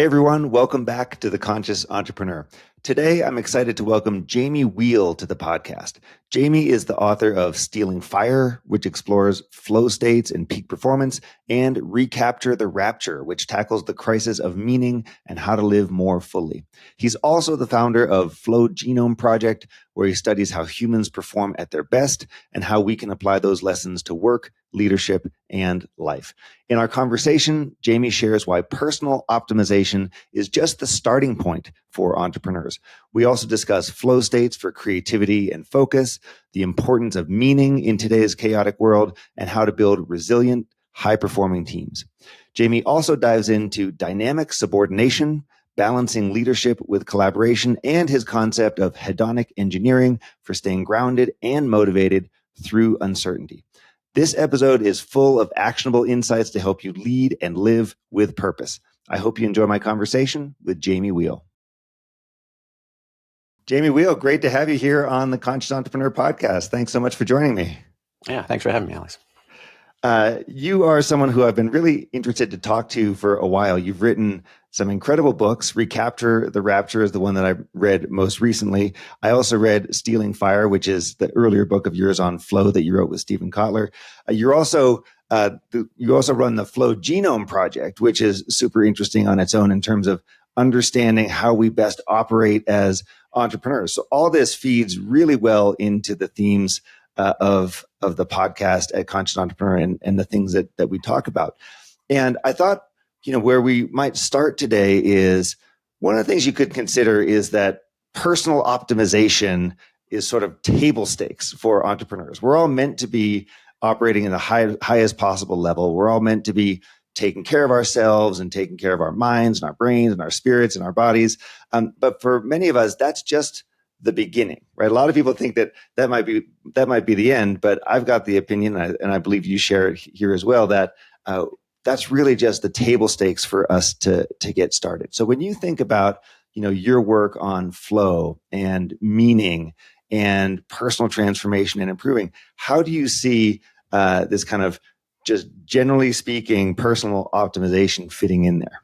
Hey everyone, welcome back to The Conscious Entrepreneur. Today, I'm excited to welcome Jamie Wheal to the podcast. Jamie is the author of Stealing Fire, which explores flow states and peak performance, and Recapture the Rapture, which tackles the crisis of meaning and how to live more fully. He's also the founder of Flow Genome Project, where he studies how humans perform at their best and how we can apply those lessons to work, leadership, and life. In our conversation, Jamie shares why personal optimization is just the starting point for entrepreneurs. We also discuss flow states for creativity and focus, the importance of meaning in today's chaotic world, and how to build resilient, high-performing teams. Jamie also dives into dynamic subordination, balancing leadership with collaboration, and his concept of hedonic engineering for staying grounded and motivated through uncertainty. This episode is full of actionable insights to help you lead and live with purpose. I hope you enjoy my conversation with Jamie Wheal. Jamie Wheal, great to have you here on the Conscious Entrepreneur podcast. Thanks so much for joining me. Yeah, thanks for having me, Alex. You are someone who I've been really interested to talk to for a while. You've written some incredible books. Recapture the Rapture is the one that I read most recently. I also read Stealing Fire, which is the earlier book of yours on flow that you wrote with Stephen Kotler. You also run the Flow Genome Project, which is super interesting on its own in terms of understanding how we best operate as entrepreneurs. So all this feeds really well into the themes of the podcast at Conscious Entrepreneur and the things that we talk about. And I thought, where we might start today is one of the things you could consider is that personal optimization is sort of table stakes for entrepreneurs. We're all meant to be operating in the highest possible level. We're all meant to be taking care of ourselves and taking care of our minds and our brains and our spirits and our bodies. But for many of us, that's just the beginning, right? A lot of people think that might be the end, but I've got the opinion, and I believe you share it here as well, that that's really just the table stakes for us to get started. So when you think about your work on flow and meaning and personal transformation and improving, how do you see this kind of, just generally speaking, personal optimization fitting in there?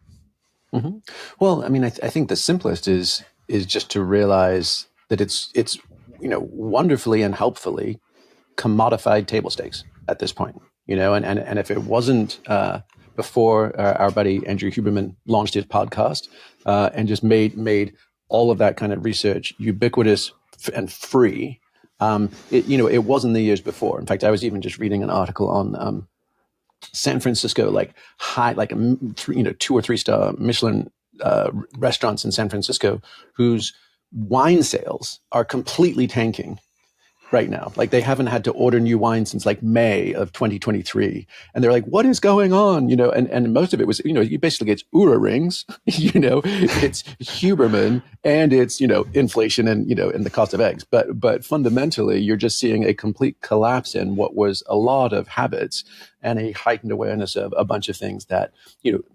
Mm-hmm. Well, I mean, I think the simplest is just to realize that it's wonderfully and helpfully commodified table stakes at this point. And if it wasn't before our buddy Andrew Huberman launched his podcast and just made all of that kind of research ubiquitous and free, it wasn't the years before. In fact, I was even just reading an article on San Francisco, high, 2 or 3 star Michelin restaurants in San Francisco, whose wine sales are completely tanking right now. They haven't had to order new wine since May of 2023. And they're like, what is going on? And most of it was, you basically, it's Oura rings, it's Huberman, and it's, inflation and, and the cost of eggs. But fundamentally, you're just seeing a complete collapse in what was a lot of habits and a heightened awareness of a bunch of things that,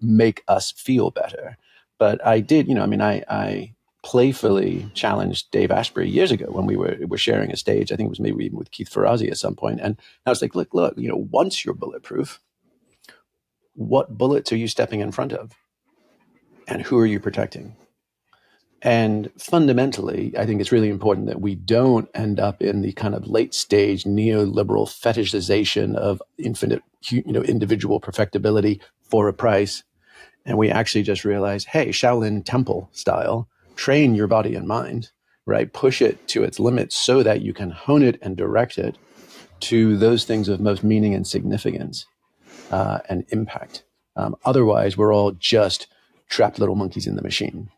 make us feel better. But I did, I playfully challenged Dave Asprey years ago when we were sharing a stage. I think it was maybe even with Keith Ferrazzi at some point. And I was like, look, once you're bulletproof, what bullets are you stepping in front of? And who are you protecting? And fundamentally, I think it's really important that we don't end up in the kind of late stage neoliberal fetishization of infinite, individual perfectibility for a price. And we actually just realize, hey, Shaolin Temple style, train your body and mind, right? Push it to its limits so that you can hone it and direct it to those things of most meaning and significance and impact. Otherwise, we're all just trapped little monkeys in the machine.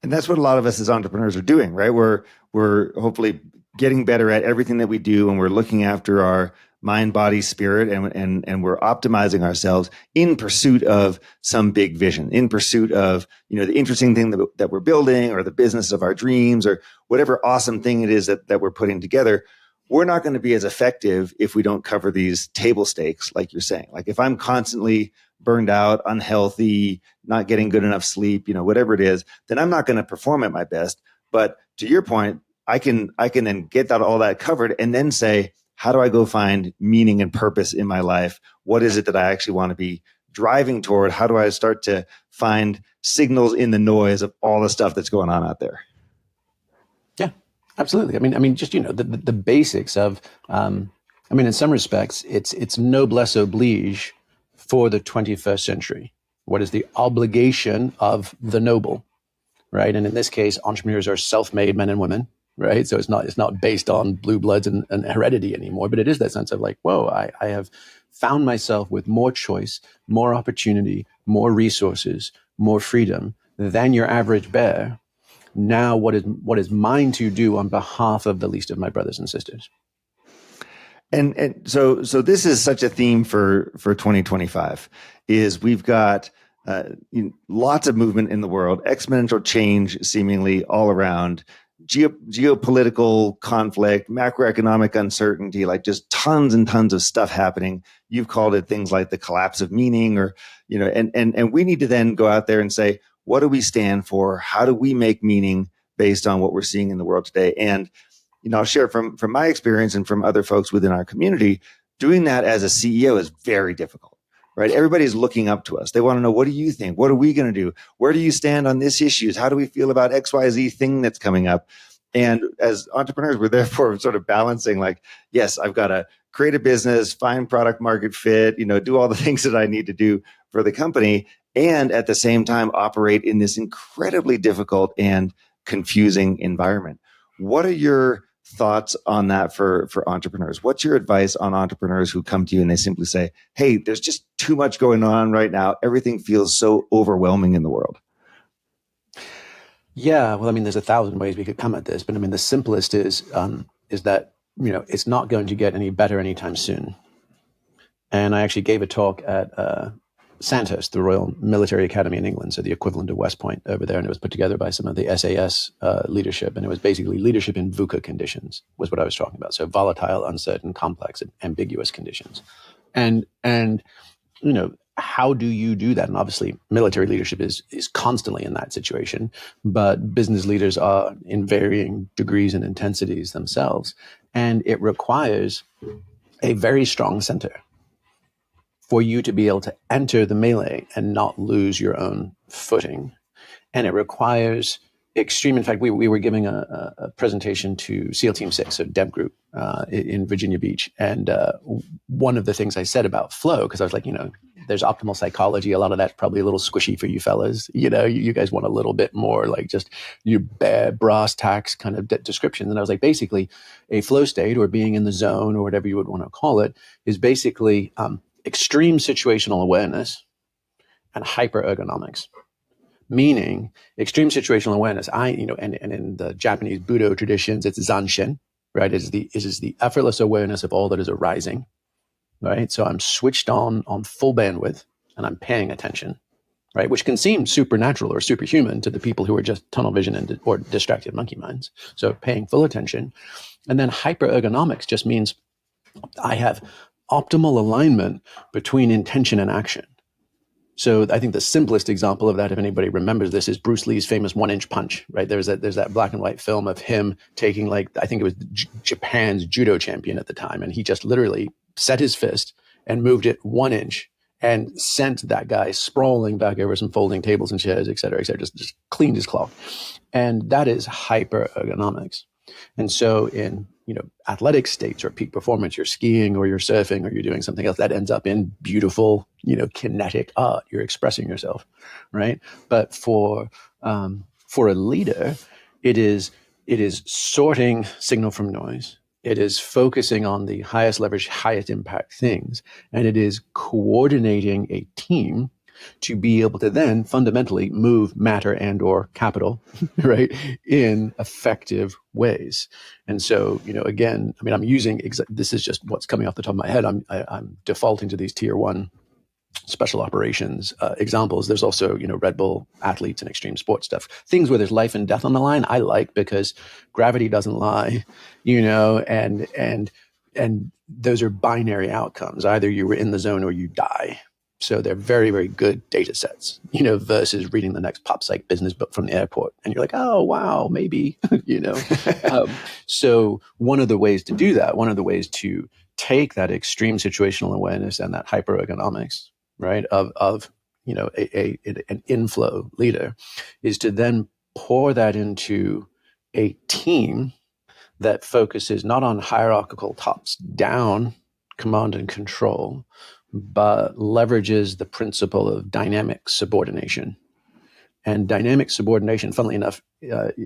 And that's what a lot of us as entrepreneurs are doing, right? We're hopefully getting better at everything that we do, and we're looking after our mind, body, spirit, and we're optimizing ourselves in pursuit of some big vision, in pursuit of the interesting thing that we're building, or the business of our dreams, or whatever awesome thing it is that we're putting together. We're not going to be as effective if we don't cover these table stakes, like you're saying. Like if I'm constantly burned out, unhealthy, not getting good enough sleep, whatever it is, then I'm not going to perform at my best. But to your point, I can then get all that covered and then say, how do I go find meaning and purpose in my life? What is it that I actually want to be driving toward? How do I start to find signals in the noise of all the stuff that's going on out there? Yeah, absolutely. I mean, just, the basics of, in some respects, it's noblesse oblige for the 21st century. What is the obligation of the noble, right? And in this case, entrepreneurs are self-made men and women, right? So it's not based on blue bloods and heredity anymore, but it is that sense of like, whoa, I have found myself with more choice, more opportunity, more resources, more freedom than your average bear. Now, what is mine to do on behalf of the least of my brothers and sisters? And so this is such a theme for 2025. Is we've got lots of movement in the world, exponential change seemingly all around, geopolitical conflict, macroeconomic uncertainty, like just tons and tons of stuff happening. You've called it things like the collapse of meaning, or and we need to then go out there and say, what do we stand for? How do we make meaning based on what we're seeing in the world today? And I'll share from my experience and from other folks within our community, doing that as a CEO is very difficult, right? Everybody's looking up to us. They want to know, what do you think? What are we going to do? Where do you stand on this issues? How do we feel about XYZ thing that's coming up? And as entrepreneurs, we're therefore sort of balancing like, yes, I've got to create a business, find product market fit, do all the things that I need to do for the company. And at the same time, operate in this incredibly difficult and confusing environment. What are your thoughts on that for entrepreneurs? What's your advice on entrepreneurs who come to you and they simply say, hey, there's just too much going on right now. Everything feels so overwhelming in the world. Yeah, well, there's 1,000 ways we could come at this, but the simplest is that, it's not going to get any better anytime soon. And I actually gave a talk at Sandhurst, the Royal Military Academy in England, so the equivalent of West Point over there, and it was put together by some of the SAS leadership, and it was basically leadership in VUCA conditions was what I was talking about. So volatile, uncertain, complex, and ambiguous conditions. And how do you do that? And obviously, military leadership is constantly in that situation, but business leaders are in varying degrees and intensities themselves, and it requires a very strong center for you to be able to enter the melee and not lose your own footing. And it requires extreme. In fact, we were giving a presentation to SEAL Team 6, so Deb Group in Virginia Beach. And one of the things I said about flow, because I was like, there's optimal psychology. A lot of that's probably a little squishy for you fellas. You guys want a little bit more like just your bad brass tacks kind of descriptions. And I was like, basically, a flow state or being in the zone or whatever you would want to call it is basically extreme situational awareness and hyper-ergonomics. Meaning extreme situational awareness. And in the Japanese Budo traditions, it's Zanshin, right? It is the effortless awareness of all that is arising, right? So I'm switched on full bandwidth and I'm paying attention, right? Which can seem supernatural or superhuman to the people who are just tunnel vision or distracted monkey minds. So paying full attention. And then hyper-ergonomics just means I have optimal alignment between intention and action. So I think the simplest example of that, if anybody remembers this, is Bruce Lee's famous 1-inch punch, right? There's that black and white film of him taking I think it was Japan's judo champion at the time. And he just literally set his fist and moved it 1 inch and sent that guy sprawling back over some folding tables and chairs, et cetera, just cleaned his clock. And that is hyper ergonomics. And so in athletic states or peak performance, you're skiing or you're surfing or you're doing something else that ends up in beautiful, kinetic art. You're expressing yourself, right? But for a leader, it is sorting signal from noise. It is focusing on the highest leverage, highest impact things, and it is coordinating a team to be able to then fundamentally move matter and or capital, right, in effective ways. And so, again, I'm using, this is just what's coming off the top of my head. I'm defaulting to these tier one special operations examples. There's also, Red Bull athletes and extreme sports stuff, things where there's life and death on the line. I like because gravity doesn't lie, and those are binary outcomes. Either you were in the zone or you die. So they're very, very good data sets, versus reading the next pop psych business book from the airport. And you're like, oh, wow, maybe, So one of the ways to do that, one of the ways to take that extreme situational awareness and that hyper ergonomics right, of an inflow leader, is to then pour that into a team that focuses not on hierarchical tops down command and control, but leverages the principle of dynamic subordination. And dynamic subordination, funnily enough,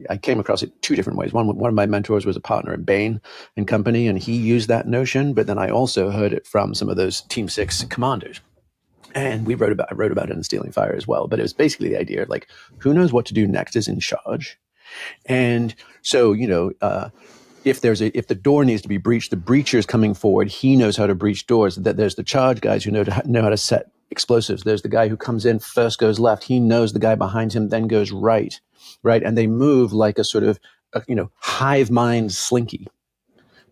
I came across it two different ways. One of my mentors was a partner at Bain and Company, and he used that notion. But then I also heard it from some of those Team 6 commanders. And I wrote about it in Stealing Fire as well. But it was basically the idea of like, who knows what to do next is in charge. And so, if the door needs to be breached, the breacher is coming forward. He knows how to breach doors. That there's the charge guys who know how to set explosives. There's the guy who comes in first, goes left. He knows the guy behind him, then goes right, and they move like a sort of hive mind slinky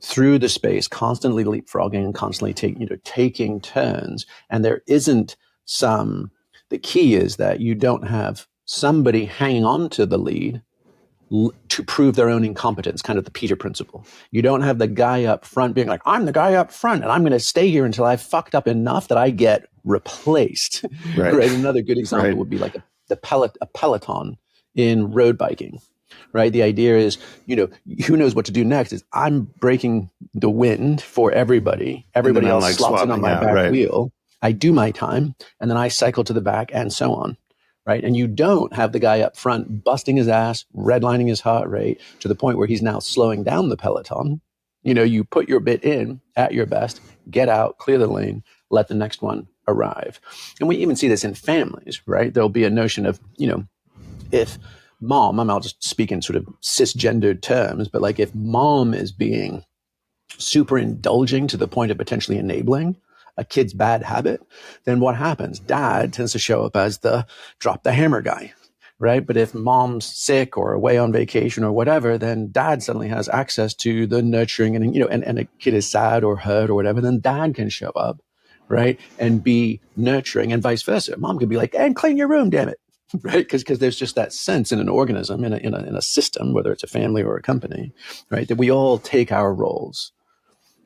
through the space, constantly leapfrogging and constantly taking turns. And there isn't the key is that you don't have somebody hanging on to the lead to prove their own incompetence, kind of the Peter principle. You don't have the guy up front being like, I'm the guy up front and I'm going to stay here until I've fucked up enough that I get replaced. Right. Right? Another good example would be like a peloton in road biking. Right. The idea is, who knows what to do next is I'm breaking the wind for everybody. Everybody else slots in on my back wheel. I do my time and then I cycle to the back and so on. Right. And you don't have the guy up front busting his ass, redlining his heart rate to the point where he's now slowing down the peloton. You put your bit in at your best, get out, clear the lane, let the next one arrive. And we even see this in families, right? There'll be a notion of, if mom, I'll just speak in sort of cisgendered terms, but like if mom is being super indulging to the point of potentially enabling a kid's bad habit, then what happens? Dad tends to show up as the drop the hammer guy, right? But if mom's sick or away on vacation or whatever, then dad suddenly has access to the nurturing and a kid is sad or hurt or whatever, then dad can show up, right? And be nurturing and vice versa. Mom could be like, and clean your room, damn it. Right, because there's just that sense in an organism, in a system, whether it's a family or a company, right, that we all take our roles.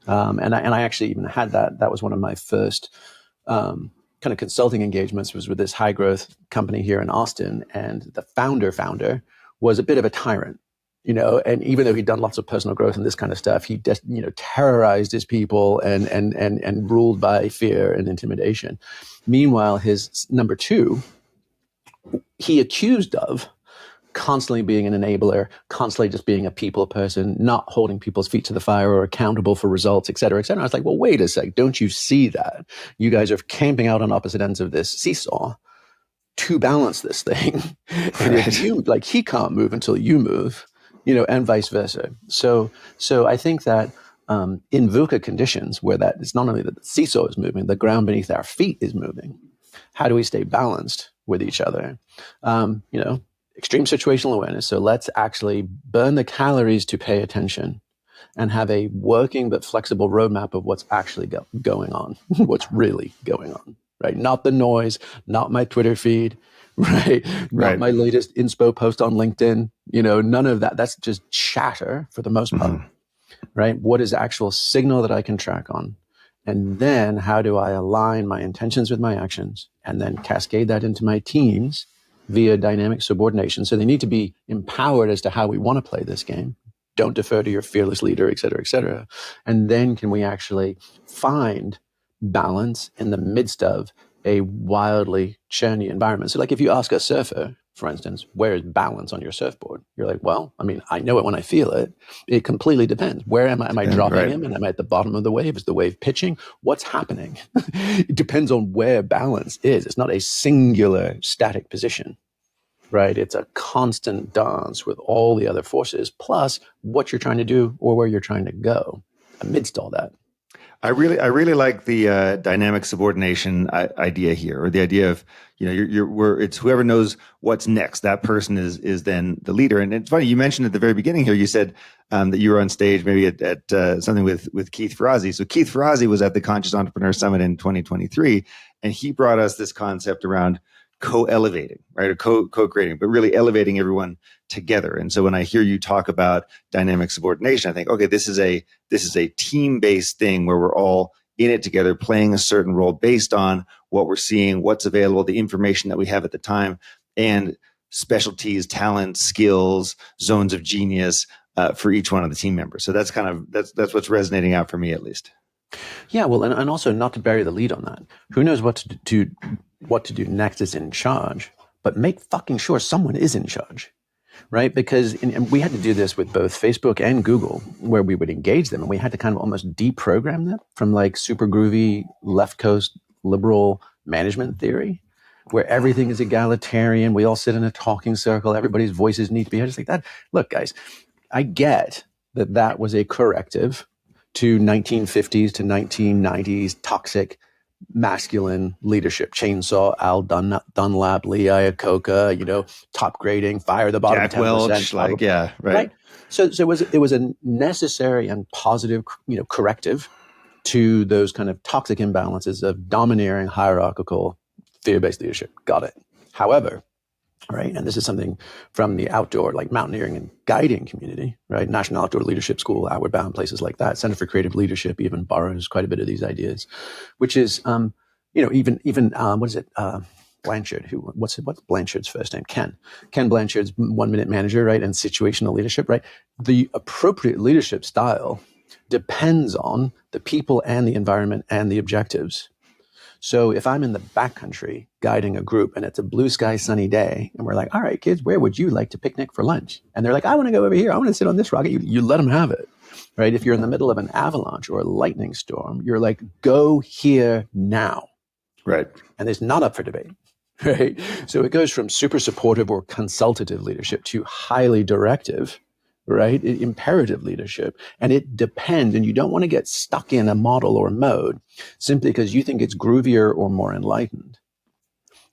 And I actually even had that. That was one of my first kind of consulting engagements, was with this high growth company here in Austin, and the founder was a bit of a tyrant, and even though he'd done lots of personal growth and this kind of stuff, he just terrorized his people and ruled by fear and intimidation. Meanwhile, his number two, he accused of constantly being an enabler, constantly just being a people person, not holding people's feet to the fire or accountable for results, et cetera, et cetera. I was like, well, wait a sec. Don't you see that? You guys are camping out on opposite ends of this seesaw to balance this thing. And if he can't move until you move, and vice versa. So I think that in VUCA conditions where that it's not only that the seesaw is moving, the ground beneath our feet is moving. How do we stay balanced with each other? Extreme situational awareness. So let's actually burn the calories to pay attention and have a working but flexible roadmap of what's actually going on, what's really going on, right? Not the noise, not my Twitter feed, right? Not my latest inspo post on LinkedIn, none of that. That's just chatter for the most part, right? What is actual signal that I can track on? And then how do I align my intentions with my actions and then cascade that into my teams via dynamic subordination? So they need to be empowered as to how we want to play this game. Don't defer to your fearless leader, et cetera, et cetera. And then can we actually find balance in the midst of a wildly churny environment? So like if you ask a surfer, for instance, where is balance on your surfboard? You're like, well, I know it when I feel it. It completely depends. Where am I? Am I dropping him? And am I at the bottom of the wave? Is the wave pitching? What's happening? It depends on where balance is. It's not a singular static position, right? It's a constant dance with all the other forces, plus what you're trying to do or where you're trying to go amidst all that. I really like the dynamic subordination idea here, or the idea of it's whoever knows what's next. That person is then the leader. And it's funny, you mentioned at the very beginning here, you said that you were on stage maybe at something with Keith Ferrazzi. So Keith Ferrazzi was at the Conscious Entrepreneur Summit in 2023, and he brought us this concept around co-elevating, right, or co-creating, but really elevating everyone together. And so when I hear you talk about dynamic subordination, I think, okay, this is a team-based thing where we're all in it together, playing a certain role based on what we're seeing, what's available, the information that we have at the time, and specialties, talents, skills, zones of genius for each one of the team members. So that's that's what's resonating out for me, at least. Yeah, well, and also not to bury the lead on that. Who knows what to do next is in charge, but make fucking sure someone is in charge, right? Because and we had to do this with both Facebook and Google, where we would engage them, and we had to kind of almost deprogram them from like super groovy left coast liberal management theory, where everything is egalitarian. We all sit in a talking circle. Everybody's voices need to be heard. Just like that. Look, guys, I get that was a corrective to 1950s to 1990s toxic masculine leadership. Chainsaw, Al Dunlap, Lee Iacocca, top grading, fire the bottom Jack 10%. Welch, right. So it was a necessary and positive, corrective to those kind of toxic imbalances of domineering, hierarchical, fear-based leadership. Got it. However, right, and this is something from the outdoor, like mountaineering and guiding community, right? National Outdoor Leadership School, Outward Bound, places like that. Center for Creative Leadership even borrows quite a bit of these ideas, which is, even what is it? Blanchard, what's Blanchard's first name? Ken Blanchard's 1 Minute Manager, right? And situational leadership, right? The appropriate leadership style depends on the people and the environment and the objectives. So if I'm in the backcountry guiding a group and it's a blue sky sunny day and we're like, all right, kids, where would you like to picnic for lunch? And they're like, I want to go over here. I want to sit on this rock. You let them have it, right? If you're in the middle of an avalanche or a lightning storm, you're like, go here now. Right. And it's not up for debate, right? So it goes from super supportive or consultative leadership to highly directive, right? Imperative leadership. And it depends. And you don't want to get stuck in a model or mode simply because you think it's groovier or more enlightened,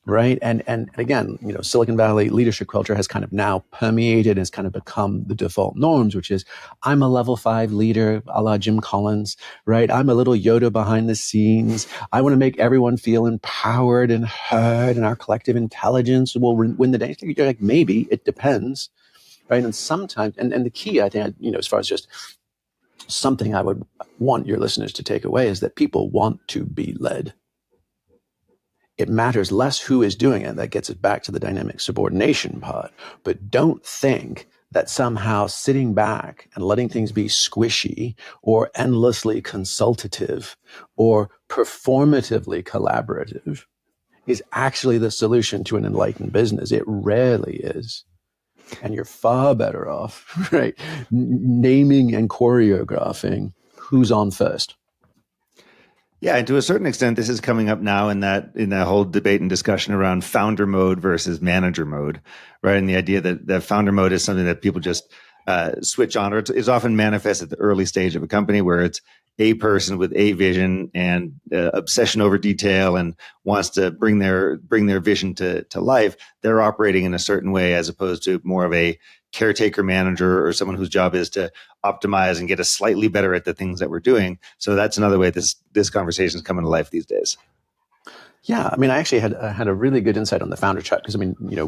right? And again, Silicon Valley leadership culture has kind of now permeated and has kind of become the default norms, which is I'm a level 5 leader, a la Jim Collins, right? I'm a little Yoda behind the scenes. I want to make everyone feel empowered and heard, and our collective intelligence will win the day. You're like, maybe, it depends. Right. And sometimes, and the key, I think, as far as just something I would want your listeners to take away is that people want to be led. It matters less who is doing it. That gets us back to the dynamic subordination part. But don't think that somehow sitting back and letting things be squishy or endlessly consultative or performatively collaborative is actually the solution to an enlightened business. It rarely is. And you're far better off, right? Naming and choreographing who's on first. Yeah, and to a certain extent, this is coming up now in that whole debate and discussion around founder mode versus manager mode, right? And the idea that founder mode is something that people just switch on, or it's often manifest at the early stage of a company where it's a person with a vision and obsession over detail and wants to bring their vision to life. They're operating in a certain way as opposed to more of a caretaker manager or someone whose job is to optimize and get us slightly better at the things that we're doing. So that's another way this conversation is coming to life these days. Yeah, I mean, I actually had a really good insight on the founder trap because,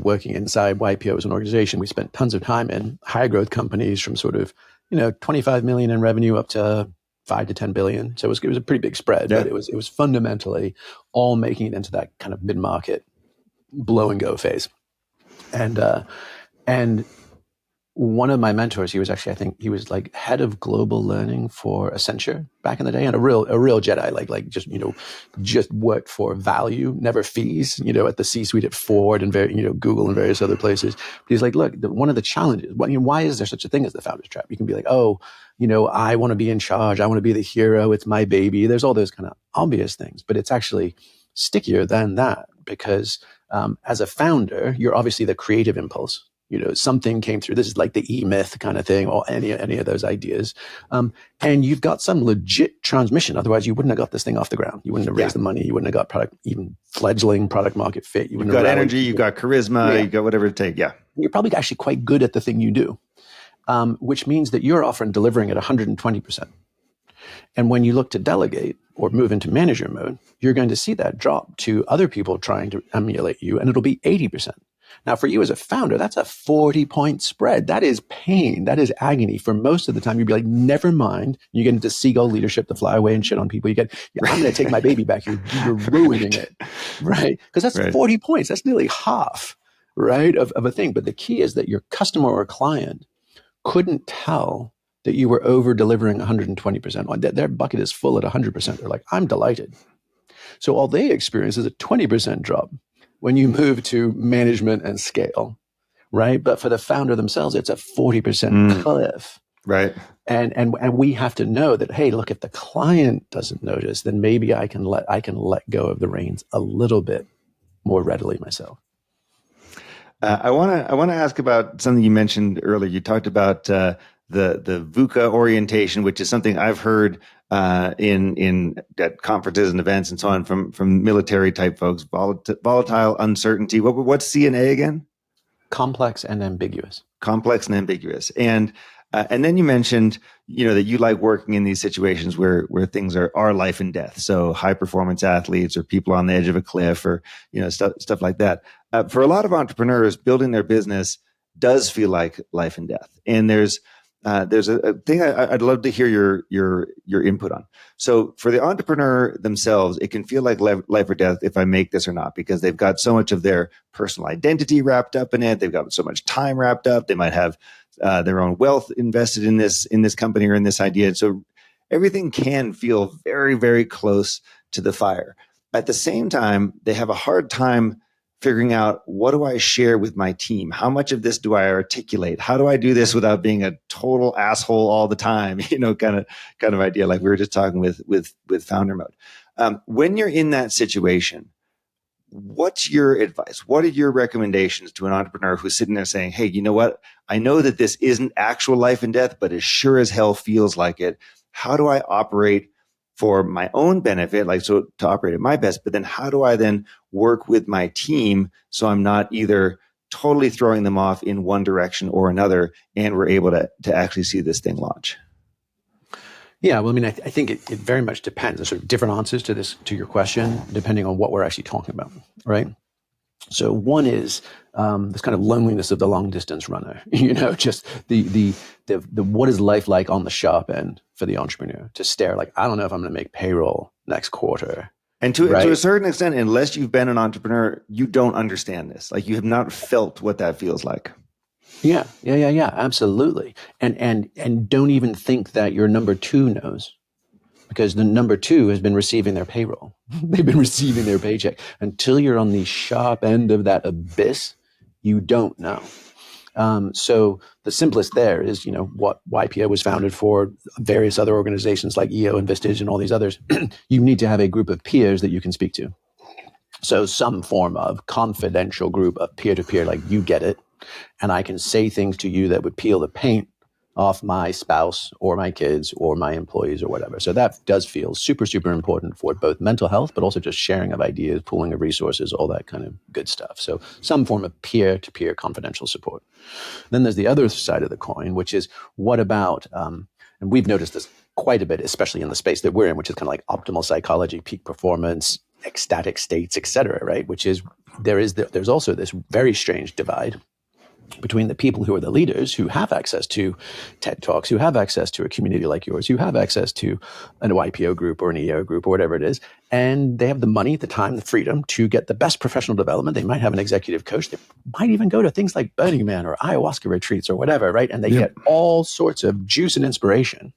working inside YPO as an organization, we spent tons of time in high growth companies from sort of, 25 million in revenue up to 5 to 10 billion. So it was a pretty big spread, but it was fundamentally all making it into that kind of mid-market blow and go phase. And one of my mentors, he was actually, I think he was like head of global learning for Accenture back in the day, and a real Jedi, like just worked for value, never fees, at the C-suite at Ford and Google and various other places. But he's like, look, one of the challenges, why is there such a thing as the founder's trap? You can be like, I want to be in charge. I want to be the hero. It's my baby. There's all those kind of obvious things, but it's actually stickier than that because as a founder, you're obviously the creative impulse. Something came through. This is like the E-myth kind of thing, or any of those ideas. And you've got some legit transmission. Otherwise, you wouldn't have got this thing off the ground. You wouldn't have raised the money. You wouldn't have got even fledgling product market fit. You've got energy. You've got charisma. You've got whatever it takes. Yeah. You're probably actually quite good at the thing you do, which means that you're often delivering at 120%. And when you look to delegate or move into manager mode, you're going to see that drop to other people trying to emulate you, and it'll be 80%. Now, for you as a founder, that's a 40-point spread. That is pain. That is agony. For most of the time, you'd be like, never mind. You get into seagull leadership to fly away and shit on people. I'm going to take my baby back. You're ruining it, right? Because that's 40 points. That's nearly half, right, of a thing. But the key is that your customer or client couldn't tell that you were over delivering 120%. Their bucket is full at 100%. They're like, I'm delighted. So all they experience is a 20% drop when you move to management and scale, right? But for the founder themselves, it's a 40% cliff. Right. And we have to know that, hey, look, if the client doesn't notice, then maybe I can let go of the reins a little bit more readily myself. I want to ask about something you mentioned earlier. You talked about the VUCA orientation, which is something I've heard in at conferences and events and so on from military type folks. Volatile, uncertainty. What's CNA again? Complex and ambiguous. Complex and ambiguous. And then you mentioned, that you like working in these situations where things are life and death. So high performance athletes or people on the edge of a cliff or, stuff like that. For a lot of entrepreneurs, building their business does feel like life and death. And there's a thing I'd love to hear your input on. So for the entrepreneur themselves, it can feel like life or death if I make this or not, because they've got so much of their personal identity wrapped up in it. They've got so much time wrapped up. They might have their own wealth invested in this company or in this idea. So everything can feel very, very close to the fire. At the same time, they have a hard time figuring out, what do I share with my team? How much of this do I articulate? How do I do this without being a total asshole all the time? Kind of idea, like we were just talking with founder mode. When you're in that situation, what's your advice? What are your recommendations to an entrepreneur who's sitting there saying, hey, you know what? I know that this isn't actual life and death, but it sure as hell feels like it. How do I operate for my own benefit, to operate at my best, but then how do I then work with my team so I'm not either totally throwing them off in one direction or another, and we're able to actually see this thing launch? Yeah, well, I think it very much depends. There's sort of different answers to your question, depending on what we're actually talking about, right? So one is this kind of loneliness of the long distance runner, just the what is life like on the sharp end for the entrepreneur to stare like, I don't know if I'm going to make payroll next quarter. And to a certain extent, unless you've been an entrepreneur, you don't understand this. Like, you have not felt what that feels like. Yeah, absolutely. And don't even think that your number two knows, because the number two has been receiving their payroll. They've been receiving their paycheck. Until you're on the sharp end of that abyss, you don't know. So the simplest there is, what YPO was founded for, various other organizations like EO and Vistage and all these others. You need to have a group of peers that you can speak to. So some form of confidential group of peer-to-peer, like, you get it, and I can say things to you that would peel the paint off my spouse or my kids or my employees or whatever. So that does feel super, super important for both mental health, but also just sharing of ideas, pooling of resources, all that kind of good stuff. So some form of peer-to-peer confidential support. Then there's the other side of the coin, which is, what about, and we've noticed this quite a bit, especially in the space that we're in, which is kind of like optimal psychology, peak performance, ecstatic states, et cetera, right? Which is, there's also this very strange divide between the people who are the leaders, who have access to TED Talks, who have access to a community like yours, who have access to an YPO group or an EO group or whatever it is, and they have the money, the time, the freedom to get the best professional development. They might have an executive coach. They might even go to things like Burning Man or ayahuasca retreats or whatever, right? And they get all sorts of juice and inspiration.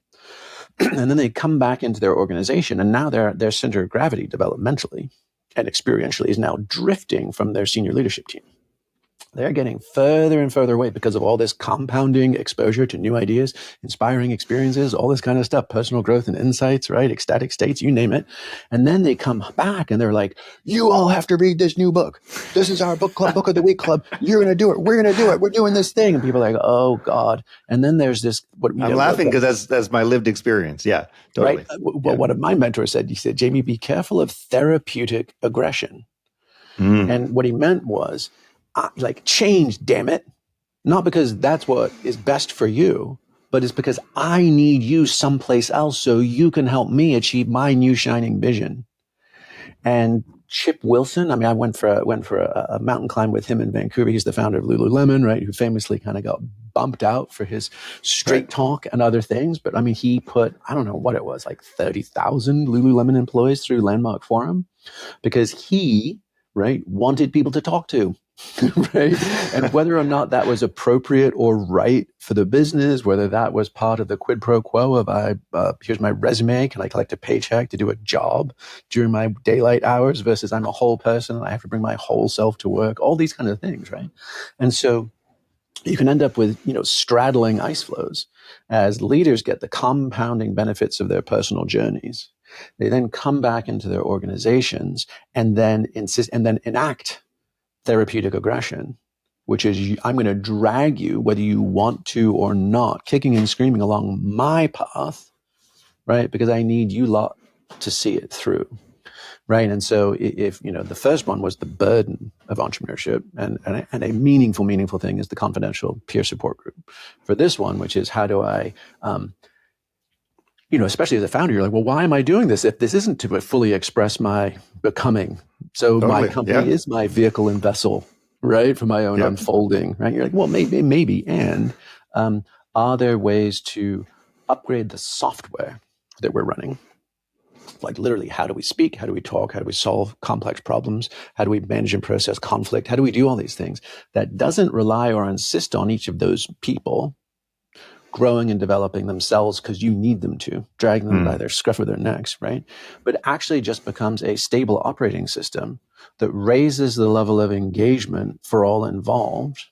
And then they come back into their organization, and now their center of gravity developmentally and experientially is now drifting from their senior leadership team. They're getting further and further away because of all this compounding exposure to new ideas, inspiring experiences, all this kind of stuff, personal growth and insights, right? Ecstatic states, you name it. And then they come back and they're like, you all have to read this new book. This is our book club, book of the week club. You're going to do it. We're going to do it. We're doing this thing. And people are like, oh God. And then there's this, I'm laughing because that's my lived experience. Yeah, totally. Right. Well, one of my mentors said, he said, Jamie, be careful of therapeutic aggression. And what he meant was, change, damn it. Not because that's what is best for you, but it's because I need you someplace else so you can help me achieve my new shining vision. And Chip Wilson. I mean, I went for a mountain climb with him in Vancouver. He's the founder of Lululemon, right? Who famously kind of got bumped out for his straight talk and other things. But I mean, he put, I don't know what it was, like 30,000 Lululemon employees through Landmark Forum because he, right, wanted people to talk to. Right. And whether or not that was appropriate or right for the business, whether that was part of the quid pro quo of here's my resume, can I collect a paycheck to do a job during my daylight hours versus I'm a whole person and I have to bring my whole self to work, all these kind of things. Right. And so you can end up with, straddling ice flows as leaders get the compounding benefits of their personal journeys. They then come back into their organizations and then enact therapeutic aggression, which is I'm going to drag you, whether you want to or not, kicking and screaming along my path, right? Because I need you lot to see it through, right? And so if, the first one was the burden of entrepreneurship and a meaningful thing is the confidential peer support group. For this one, which is how do I, especially as a founder, you're like, well, why am I doing this if this isn't to fully express my becoming? So my company is my vehicle and vessel, right, for my own unfolding, right? You're like, well, maybe. And are there ways to upgrade the software that we're running? Like literally, how do we speak? How do we talk? How do we solve complex problems? How do we manage and process conflict? How do we do all these things that doesn't rely or insist on each of those people growing and developing themselves because you need them to, dragging them by their scruff of their necks, right? But actually just becomes a stable operating system that raises the level of engagement for all involved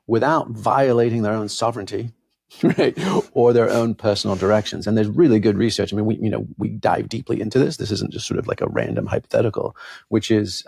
without violating their own sovereignty, right? Or their own personal directions. And there's really good research. I mean, we dive deeply into this. This isn't just sort of like a random hypothetical, which is,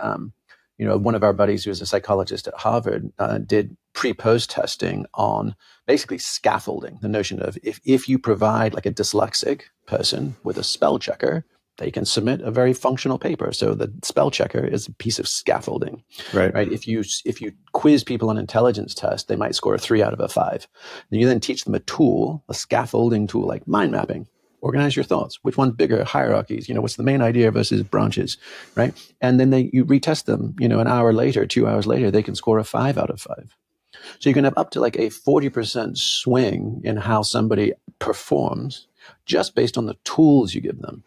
one of our buddies who is a psychologist at Harvard did pre-post testing on basically scaffolding, the notion of if you provide like a dyslexic person with a spell checker, they can submit a very functional paper. So the spell checker is a piece of scaffolding, right? If you quiz people on intelligence tests, they might score a 3 out of a 5. And you then teach them a scaffolding tool like mind mapping. Organize your thoughts. Which one's bigger? Hierarchies. What's the main idea versus branches, right? And then you retest them. An hour later, 2 hours later, they can score a 5 out of 5. So you can have up to like a 40% swing in how somebody performs just based on the tools you give them.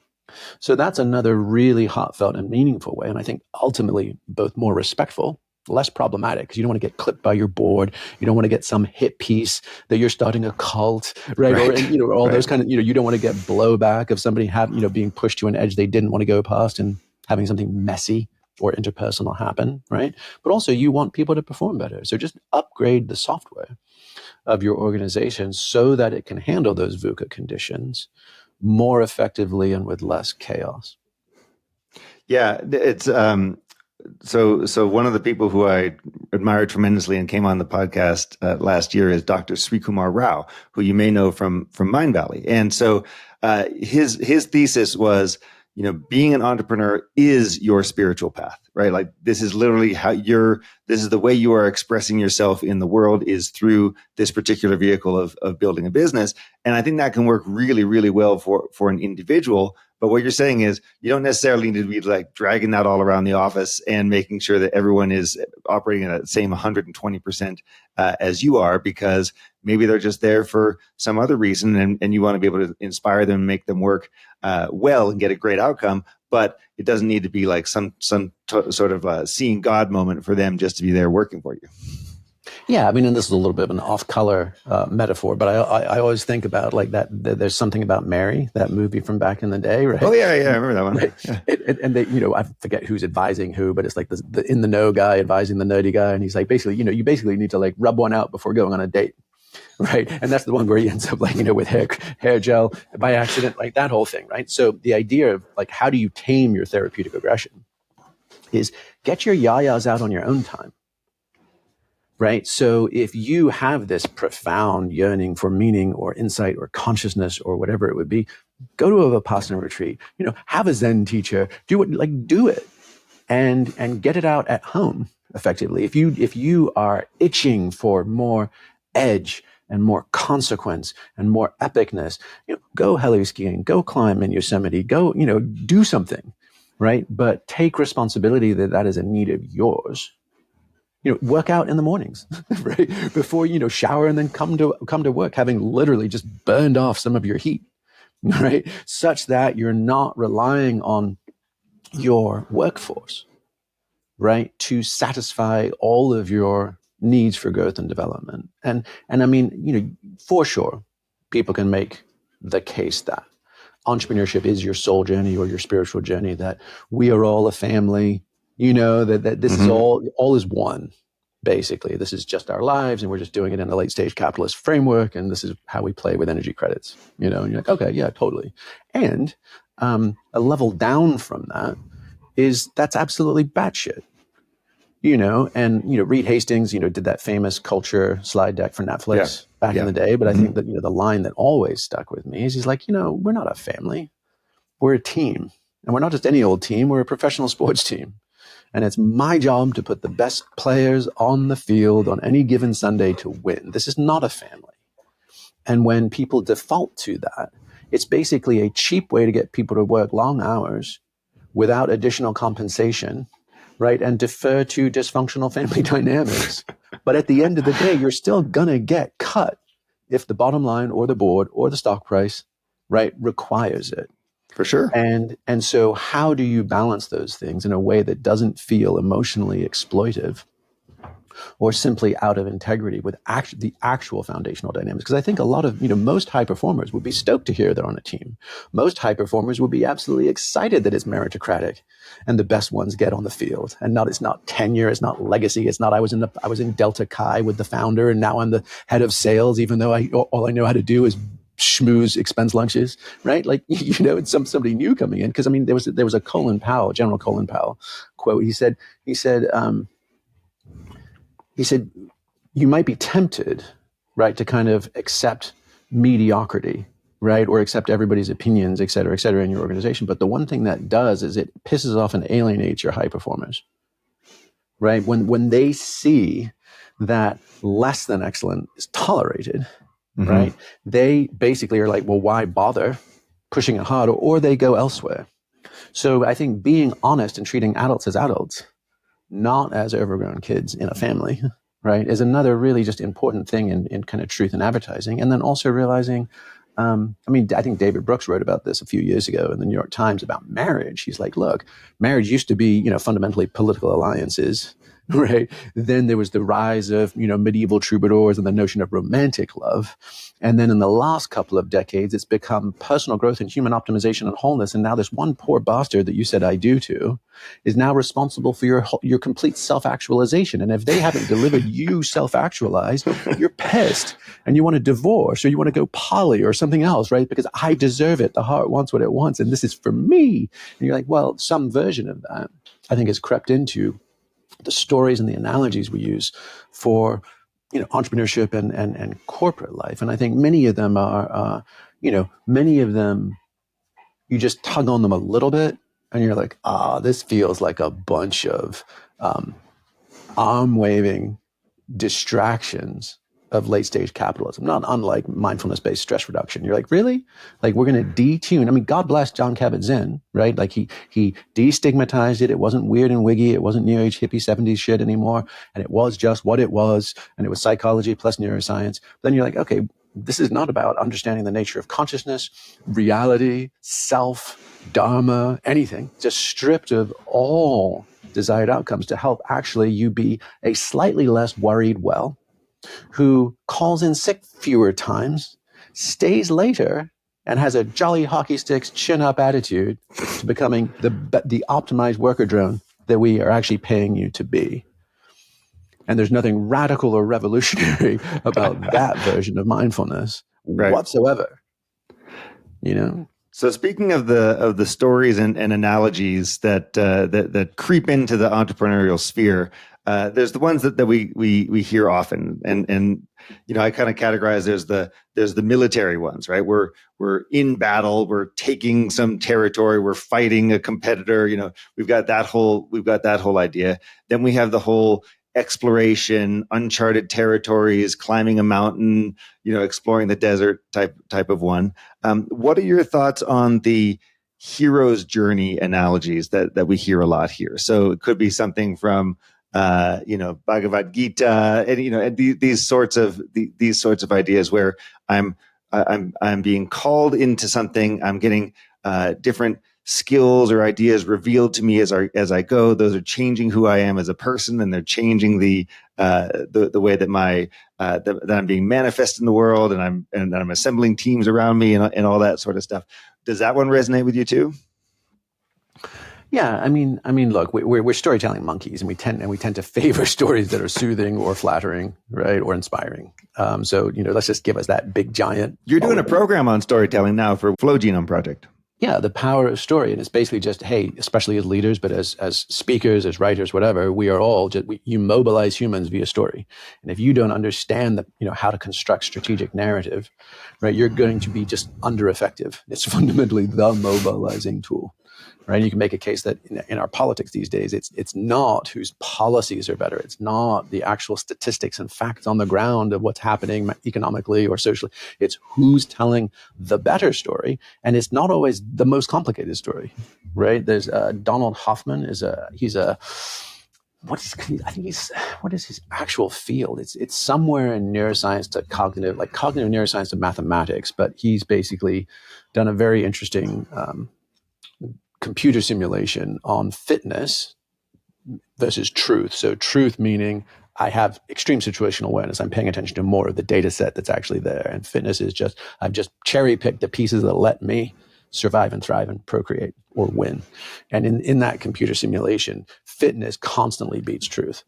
So that's another really heartfelt and meaningful way. And I think ultimately both more respectful, less problematic, because you don't want to get clipped by your board. You don't want to get some hit piece that you're starting a cult, right? Or all those kind of, you don't want to get blowback of somebody being pushed to an edge they didn't want to go past and having something messy or interpersonal happen, right? But also you want people to perform better. So just upgrade the software of your organization so that it can handle those VUCA conditions more effectively and with less chaos. Yeah, it's so one of the people who I admire tremendously and came on the podcast last year is Dr. Srikumar Rao, who you may know from Mind Valley. And so his thesis was, being an entrepreneur is your spiritual path, right? Like this is literally this is the way you are expressing yourself in the world is through this particular vehicle of building a business. And I think that can work really, really well for an individual. But what you're saying is you don't necessarily need to be like dragging that all around the office and making sure that everyone is operating at the same 120% as you are, because maybe they're just there for some other reason and you want to be able to inspire them, make them work well and get a great outcome. But it doesn't need to be like some sort of seeing God moment for them just to be there working for you. Yeah, I mean, and this is a little bit of an off-color metaphor, but I always think about like that. There's something about Mary, that movie from back in the day, right? Oh yeah, I remember that one. Right? Yeah. And they, I forget who's advising who, but it's like the in the know guy advising the nerdy guy, and he's like, basically, you basically need to like rub one out before going on a date, right? And that's the one where he ends up like with hair gel by accident, like that whole thing, right? So the idea of like how do you tame your therapeutic aggression is get your yayas out on your own time. Right. So if you have this profound yearning for meaning or insight or consciousness or whatever it would be, go to a Vipassana retreat, have a Zen teacher, do it and get it out at home effectively. If you are itching for more edge and more consequence and more epicness, go heli skiing, go climb in Yosemite, go, do something. right? But take responsibility that is a need of yours. Work out in the mornings, right? Before, shower and then come to work, having literally just burned off some of your heat, right? Such that you're not relying on your workforce, right, to satisfy all of your needs for growth and development. And I mean, for sure, people can make the case that entrepreneurship is your soul journey or your spiritual journey, that we are all a family, that this is all is one. Basically, this is just our lives, and we're just doing it in a late stage capitalist framework, and this is how we play with energy credits. And you're like, okay, yeah, totally. And a level down from that is that's absolutely batshit. Reed Hastings, did that famous culture slide deck for Netflix back in the day. But I think that, the line that always stuck with me is he's like, we're not a family, we're a team. And we're not just any old team, we're a professional sports team. And it's my job to put the best players on the field on any given Sunday to win. This is not a family. And when people default to that, it's basically a cheap way to get people to work long hours without additional compensation, right? And defer to dysfunctional family dynamics. But at the end of the day, you're still going to get cut if the bottom line or the board or the stock price, right, requires it. For sure. And so how do you balance those things in a way that doesn't feel emotionally exploitive or simply out of integrity with the actual foundational dynamics? Because I think a lot of, most high performers would be stoked to hear they're on a team. Most high performers would be absolutely excited that it's meritocratic and the best ones get on the field. And it's not tenure, it's not legacy, it's not I was in Delta Chi with the founder and now I'm the head of sales, even though all I know how to do is schmooze expense lunches, right? Like, it's somebody new coming in. Because I mean, there was a General Colin Powell quote. He said, you might be tempted, right, to kind of accept mediocrity, right, or accept everybody's opinions, et cetera, in your organization. But the one thing that does is it pisses off and alienates your high performers, right? When they see that less than excellent is tolerated, right, they basically are like, well, why bother pushing it harder? Or they go elsewhere. So I think being honest and treating adults as adults, not as overgrown kids in a family, right, is another really just important thing in kind of truth in advertising. And then also realizing, I think David Brooks wrote about this a few years ago in the New York Times about marriage. He's like, look, marriage used to be, fundamentally political alliances, right? Then there was the rise of, medieval troubadours and the notion of romantic love. And then in the last couple of decades, it's become personal growth and human optimization and wholeness. And now this one poor bastard that you said I do to is now responsible for your complete self-actualization. And if they haven't delivered you self-actualized, you're pissed and you want to divorce or you want to go poly or something else, right? Because I deserve it. The heart wants what it wants. And this is for me. And you're like, well, some version of that, I think, has crept into the stories and the analogies we use for, entrepreneurship and corporate life. And I think many of them are, you just tug on them a little bit and you're like, this feels like a bunch of arm waving distractions of late stage capitalism, not unlike mindfulness based stress reduction. You're like, really? Like, we're going to detune. I mean, God bless John Kabat-Zinn, right? Like he destigmatized it. It wasn't weird and wiggy. It wasn't new age hippie 70s shit anymore. And it was just what it was. And it was psychology plus neuroscience. But then you're like, okay, this is not about understanding the nature of consciousness, reality, self, Dharma, anything, just stripped of all desired outcomes to help actually you be a slightly less worried well, who calls in sick fewer times, stays later, and has a jolly hockey sticks chin up attitude to becoming the optimized worker drone that we are actually paying you to be. And there's nothing radical or revolutionary about that version of mindfulness whatsoever. So speaking of the stories and analogies that creep into the entrepreneurial sphere, there's the ones that we hear often, and I kind of categorize there's the military ones, right? We're in battle, we're taking some territory, we're fighting a competitor. We've got that whole idea. Then we have the whole exploration, uncharted territories, climbing a mountain, exploring the desert type of one. What are your thoughts on the hero's journey analogies that we hear a lot here. So it could be something from Bhagavad Gita, and and these sorts of ideas where I'm being called into something. I'm getting different skills or ideas revealed to me as I go. Those are changing who I am as a person, and they're changing the way that that I'm being manifest in the world, and I'm assembling teams around me, and all that sort of stuff. Does that one resonate with you too? Yeah, I mean, look, we're storytelling monkeys, and we tend to favor stories that are soothing or flattering, right, or inspiring. So let's just give us that big giant. You're doing a program on storytelling now for Flow Genome Project. Yeah, the power of story, and it's basically just, hey, especially as leaders, but as speakers, as writers, whatever, we are all you mobilize humans via story, and if you don't understand how to construct strategic narrative, right, you're going to be just under effective. It's fundamentally the mobilizing tool. Right, you can make a case that in our politics these days, it's not whose policies are better. It's not the actual statistics and facts on the ground of what's happening economically or socially. It's who's telling the better story, and it's not always the most complicated story. Right? There's Donald Hoffman what is his actual field? It's somewhere in neuroscience to cognitive neuroscience to mathematics, but he's basically done a very interesting computer simulation on fitness versus truth. So truth meaning I have extreme situational awareness. I'm paying attention to more of the data set that's actually there. And fitness is I've just cherry picked the pieces that let me survive and thrive and procreate or win. And in that computer simulation, fitness constantly beats truth.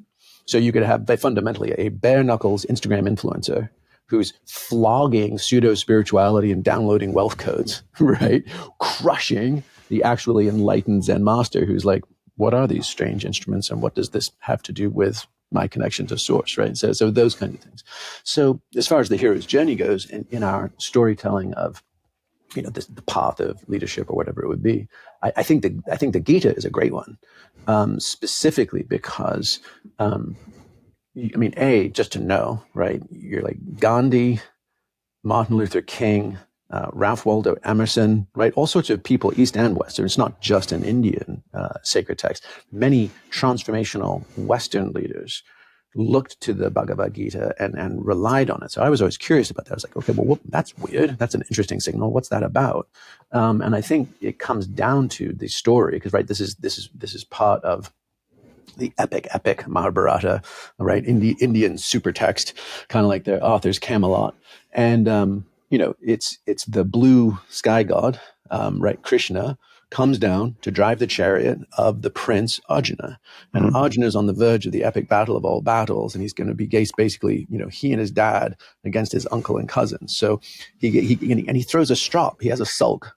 So you could have fundamentally a bare knuckles Instagram influencer who's flogging pseudo spirituality and downloading wealth codes, right? Crushing the actually enlightened Zen master who's like, what are these strange instruments, and what does this have to do with my connection to source, right? So those kinds of things. So as far as the hero's journey goes, in our storytelling of the path of leadership or whatever it would be, I think the Gita is a great one, specifically because just to know, right? You're like Gandhi, Martin Luther King, Ralph Waldo Emerson, right? All sorts of people, East and West. It's not just an Indian sacred text. Many transformational Western leaders looked to the Bhagavad Gita and relied on it. So I was always curious about that. I was like, okay, well, that's weird. That's an interesting signal. What's that about? And I think it comes down to the story, because right, this is part of the epic Mahabharata, right? Indian super text, kind of like their author's Camelot. And it's the blue sky god, right? Krishna comes down to drive the chariot of the prince Arjuna. And Arjuna is on the verge of the epic battle of all battles, and he's going to be basically, he and his dad against his uncle and cousins. So he throws a strop. He has a sulk.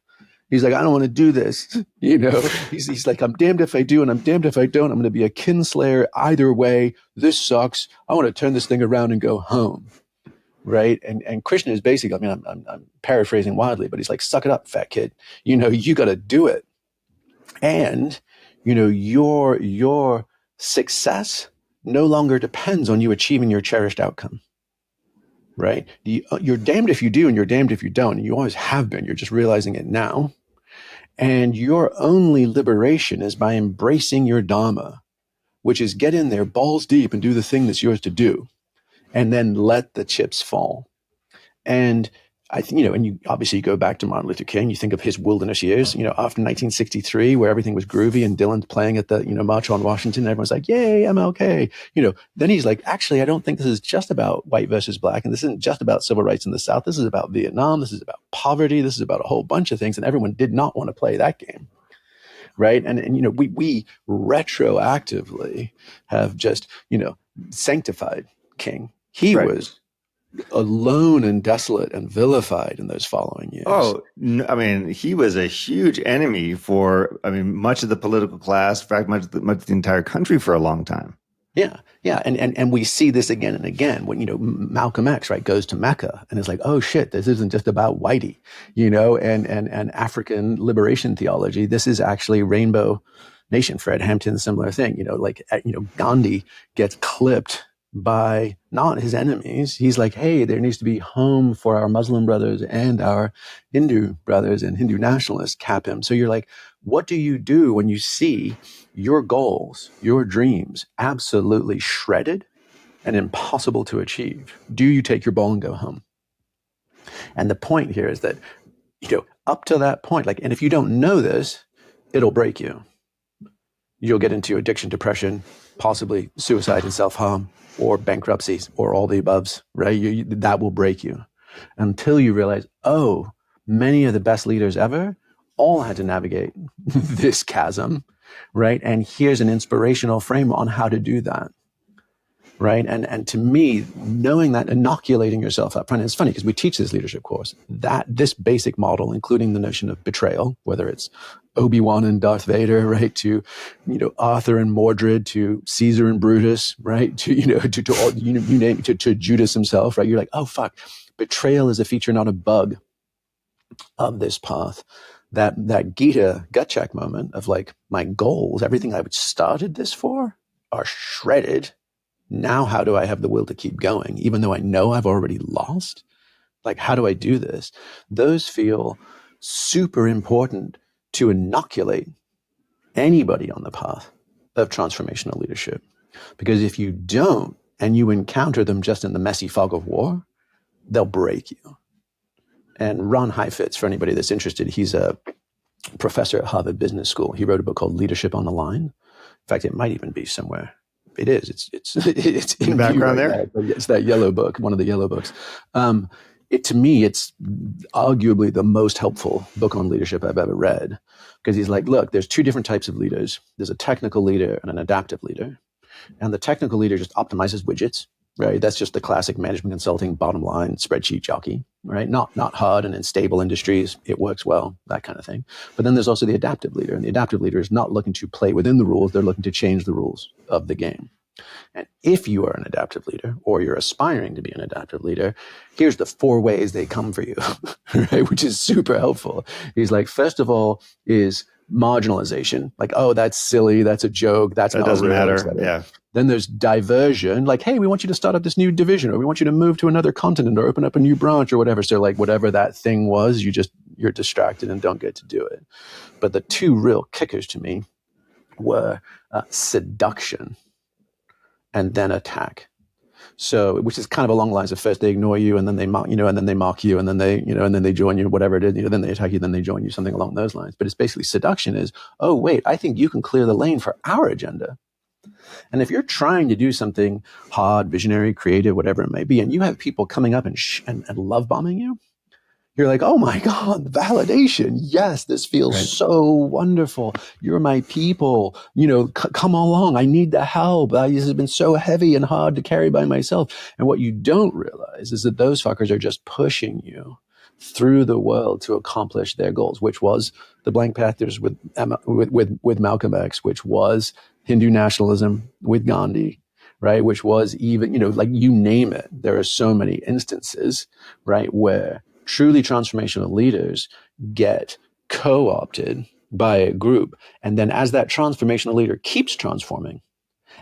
He's like, I don't want to do this. He's like, I'm damned if I do and I'm damned if I don't. I'm going to be a kinslayer either way. This sucks. I want to turn this thing around and go home. Right. And Krishna is basically, I'm paraphrasing wildly, but he's like, suck it up, fat kid. You got to do it. And, your success no longer depends on you achieving your cherished outcome. Right. You're damned if you do and you're damned if you don't. And you always have been. You're just realizing it now. And your only liberation is by embracing your Dharma, which is get in there balls deep and do the thing that's yours to do, and then let the chips fall. And I think, and you obviously go back to Martin Luther King, you think of his wilderness years, after 1963, where everything was groovy and Dylan's playing at the, March on Washington, and everyone's like, yay, MLK. Then he's like, actually, I don't think this is just about white versus black. And this isn't just about civil rights in the South. This is about Vietnam. This is about poverty. This is about a whole bunch of things. And everyone did not want to play that game. Right. And we retroactively have just, sanctified King. He was alone and desolate and vilified in those following years. Oh, he was a huge enemy for, much of the political class, in fact, much of the entire country for a long time. Yeah. And we see this again and again when, Malcolm X, right, goes to Mecca and is like, oh shit, this isn't just about whitey, and African liberation theology. This is actually Rainbow Nation. Fred Hampton, similar thing, Gandhi gets clipped by not his enemies. He's like, hey, there needs to be home for our Muslim brothers and our Hindu brothers, and Hindu nationalists cap him. So you're like, what do you do when you see your goals, your dreams absolutely shredded and impossible to achieve? Do you take your ball and go home? And the point here is that, up to that point, and if you don't know this, it'll break you. You'll get into addiction, depression, possibly suicide and self-harm, or bankruptcies, or all the aboves, right? That will break you until you realize, oh, many of the best leaders ever all had to navigate this chasm, right? And here's an inspirational frame on how to do that. Right. And to me, knowing that, inoculating yourself up front, it's funny because we teach this leadership course, that this basic model, including the notion of betrayal, whether it's Obi-Wan and Darth Vader, right, to, Arthur and Mordred, to Caesar and Brutus, right, to all, you name it, to Judas himself, right? You're like, oh, fuck. Betrayal is a feature, not a bug of this path. That Gita gut check moment of like, my goals, everything I started this for are shredded. Now, how do I have the will to keep going, even though I know I've already lost? Like, how do I do this? Those feel super important to inoculate anybody on the path of transformational leadership. Because if you don't, and you encounter them just in the messy fog of war, they'll break you. And Ron Heifetz, for anybody that's interested, he's a professor at Harvard Business School. He wrote a book called Leadership on the Line. In fact, it might even be somewhere. It is. It's in the background there. It's that yellow book, one of the yellow books. To me, it's arguably the most helpful book on leadership I've ever read, because he's like, look, there's two different types of leaders. There's a technical leader and an adaptive leader. And the technical leader just optimizes widgets, right? That's just the classic management consulting bottom line spreadsheet jockey, right? Not hard and in stable industries. It works well, that kind of thing. But then there's also the adaptive leader. And the adaptive leader is not looking to play within the rules. They're looking to change the rules of the game. And if you are an adaptive leader, or you're aspiring to be an adaptive leader, here's the 4 ways they come for you, right? Which is super helpful. He's like, first of all is marginalization. Like, oh, that's silly. That's a joke. That doesn't matter. Yeah. Then there's diversion. Like, hey, we want you to start up this new division, or we want you to move to another continent, or open up a new branch, or whatever. So like, whatever that thing was, you're distracted and don't get to do it. But the 2 real kickers to me were seduction and then attack. So, which is kind of along the lines of first they ignore you, and then they mock, and then they mock you, and then they, and then they join you, whatever it is, then they attack you, then they join you, something along those lines. But it's basically seduction is, oh, wait, I think you can clear the lane for our agenda. And if you're trying to do something hard, visionary, creative, whatever it may be, and you have people coming up and love bombing you, you're like, oh my God, validation. Yes, this feels so wonderful. You're my people. Come along. I need the help. This has been so heavy and hard to carry by myself. And what you don't realize is that those fuckers are just pushing you through the world to accomplish their goals, which was the blank pathers with Malcolm X, which was Hindu nationalism with Gandhi, right? Which was even, like you name it. There are so many instances, right, where truly transformational leaders get co-opted by a group. And then as that transformational leader keeps transforming,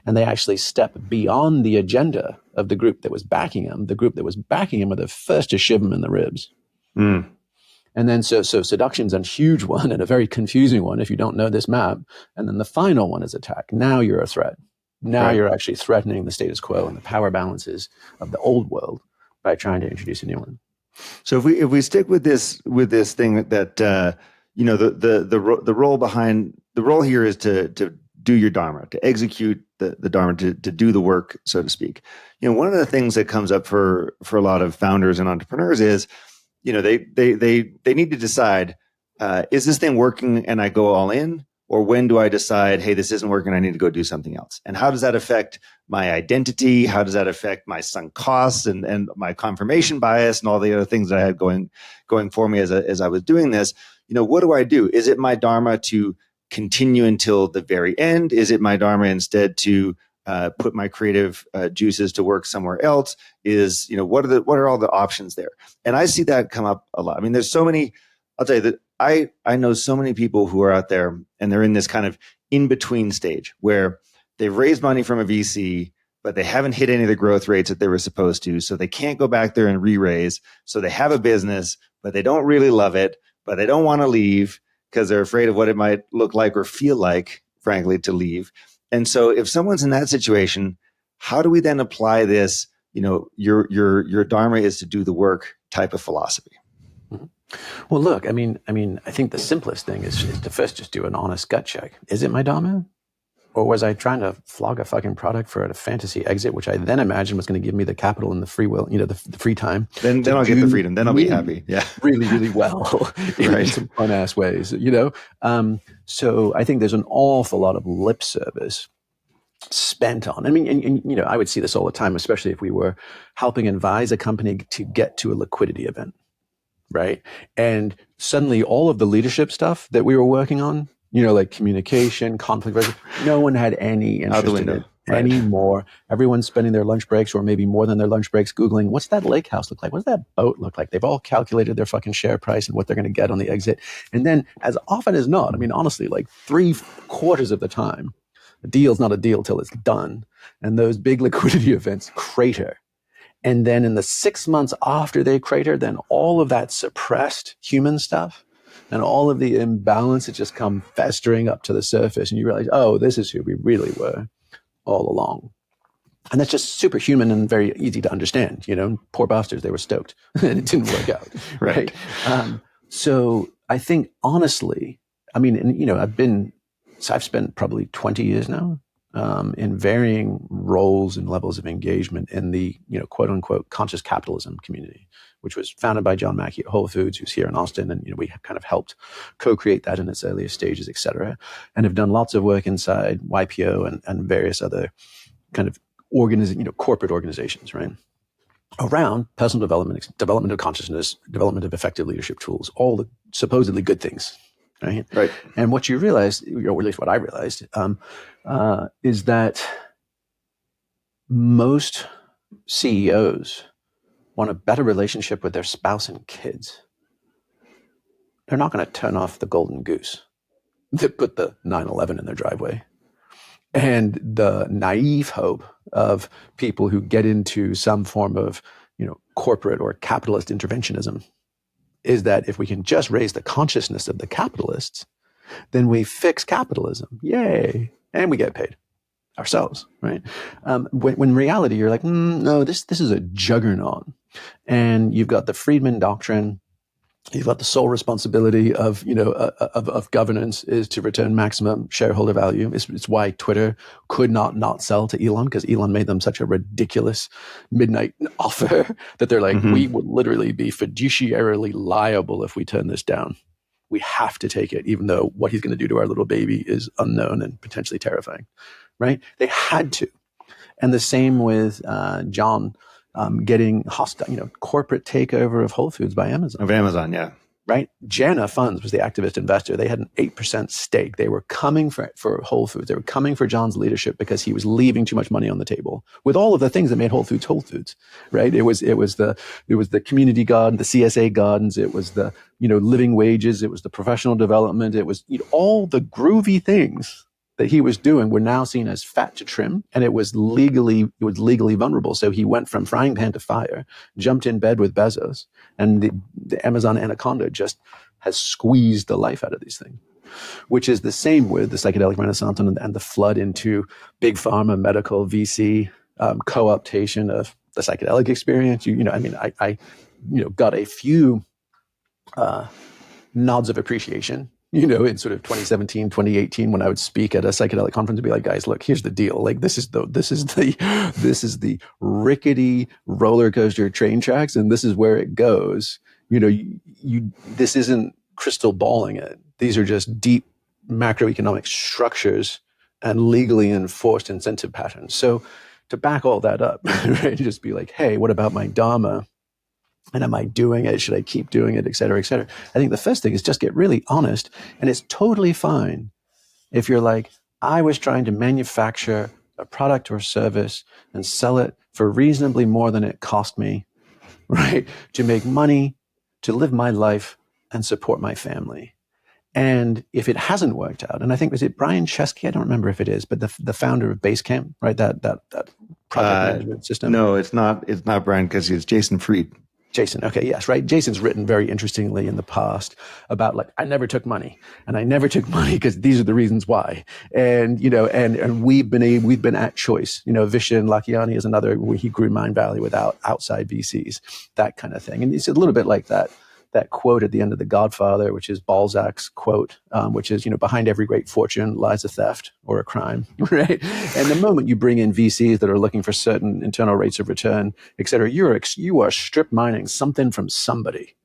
and they actually step beyond the agenda of the group that was backing him, the group that was backing him are the first to shiv him in the ribs. Mm. And then so seduction's a huge one and a very confusing one if you don't know this map. And then the final one is attack. Now you're a threat. Now you're actually threatening the status quo and the power balances of the old world by trying to introduce a new one. So if we stick with this thing that the role here is to do your Dharma, to execute the Dharma, to do the work, so to speak. One of the things that comes up for a lot of founders and entrepreneurs is, they need to decide, is this thing working and I go all in? Or when do I decide, hey, this isn't working, I need to go do something else? And how does that affect my identity? How does that affect my sunk costs and my confirmation bias and all the other things that I had going for me as I was doing this? What do I do? Is it my Dharma to continue until the very end? Is it my Dharma instead to put my creative juices to work somewhere else? What are all the options there? And I see that come up a lot. I mean, there's so many. I'll tell you that I know so many people who are out there and they're in this kind of in-between stage where they've raised money from a VC, but they haven't hit any of the growth rates that they were supposed to. So they can't go back there and re-raise. So they have a business, but they don't really love it, but they don't want to leave because they're afraid of what it might look like or feel like, frankly, to leave. And so if someone's in that situation, how do we then apply this, your Dharma is to do the work type of philosophy? Well, look, I think the simplest thing is to first just do an honest gut check. Is it my Dharma? Or was I trying to flog a fucking product for a fantasy exit, which I then imagined was going to give me the capital and the free will, the free time. Then I'll get the freedom. Then I'll be happy. Yeah. Really, really well in some fun ass ways, So I think there's an awful lot of lip service spent on. I would see this all the time, especially if we were helping advise a company to get to a liquidity event. Right. And suddenly all of the leadership stuff that we were working on, like communication, conflict resolution, no one had any interest in it anymore. Everyone's spending their lunch breaks or maybe more than their lunch breaks Googling, what's that lake house look like? What's that boat look like? They've all calculated their fucking share price and what they're going to get on the exit. And then as often as not, honestly, like 3/4 of the time, a deal's not a deal till it's done. And those big liquidity events crater. And then in the 6 months after they crater, then all of that suppressed human stuff and all of the imbalances just come festering up to the surface. And you realize, oh, this is who we really were all along. And that's just superhuman and very easy to understand. Poor bastards, they were stoked. And it didn't work out. Right. So I think, honestly, I've spent probably 20 years now in varying roles and levels of engagement in the, quote unquote, conscious capitalism community, which was founded by John Mackey at Whole Foods, who's here in Austin. And, we have kind of helped co-create that in its earliest stages, et cetera, and have done lots of work inside YPO and various other kind of corporate organizations, right? Around personal development of consciousness, development of effective leadership tools, all the supposedly good things. Right. And what you realize, or at least what I realized, is that most CEOs want a better relationship with their spouse and kids. They're not going to turn off the golden goose that put the 911 in their driveway. And the naive hope of people who get into some form of, corporate or capitalist interventionism is that if we can just raise the consciousness of the capitalists, then we fix capitalism. Yay. And we get paid ourselves, right? When in reality, you're like, no, this is a juggernaut. And you've got the Friedman doctrine. You've got the sole responsibility of governance is to return maximum shareholder value. It's why Twitter could not sell to Elon, because Elon made them such a ridiculous midnight offer that they're like, we would literally be fiduciarily liable if we turn this down. We have to take it, even though what he's going to do to our little baby is unknown and potentially terrifying, right? They had to. And the same with John getting hostile, corporate takeover of Whole Foods by Amazon. Of Amazon, yeah. Right? Jana Funds was the activist investor. They had an 8% stake. They were coming for Whole Foods. They were coming for John's leadership because he was leaving too much money on the table with all of the things that made Whole Foods, right? It was the community garden, the CSA gardens. It was the, living wages. It was the professional development. It was all the groovy things that he was doing were now seen as fat to trim, and it was legally vulnerable. So he went from frying pan to fire, jumped in bed with Bezos, and the Amazon anaconda just has squeezed the life out of these things, which is the same with the psychedelic renaissance and the flood into big pharma, medical, VC, co-optation of the psychedelic experience. I got a few nods of appreciation in sort of 2017, 2018, when I would speak at a psychedelic conference and be like, guys, look, here's the deal. Like, this is the rickety roller coaster train tracks, and this is where it goes. This isn't crystal balling it. These are just deep macroeconomic structures and legally enforced incentive patterns. So to back all that up, right, just be like, hey, what about my Dharma? And am I doing it? Should I keep doing it? Et cetera, et cetera. I think the first thing is just get really honest. And it's totally fine if you're like, I was trying to manufacture a product or service and sell it for reasonably more than it cost me, right? To make money, to live my life and support my family. And if it hasn't worked out, and I think, was it Brian Chesky? I don't remember if it is, but the founder of Basecamp, right? That project management system? No, it's not. It's not Brian, because it's Jason Fried. Jason. Okay. Yes. Right. Jason's written very interestingly in the past about like, I never took money, and I never took money because these are the reasons why. And, and we've been at choice, Vishen Lakhiani is another, where he grew Mind Valley without outside VCs, that kind of thing. And it's a little bit like that quote at the end of The Godfather, which is Balzac's quote, which is, behind every great fortune lies a theft or a crime, right? And the moment you bring in VCs that are looking for certain internal rates of return, et cetera, you are strip mining something from somebody,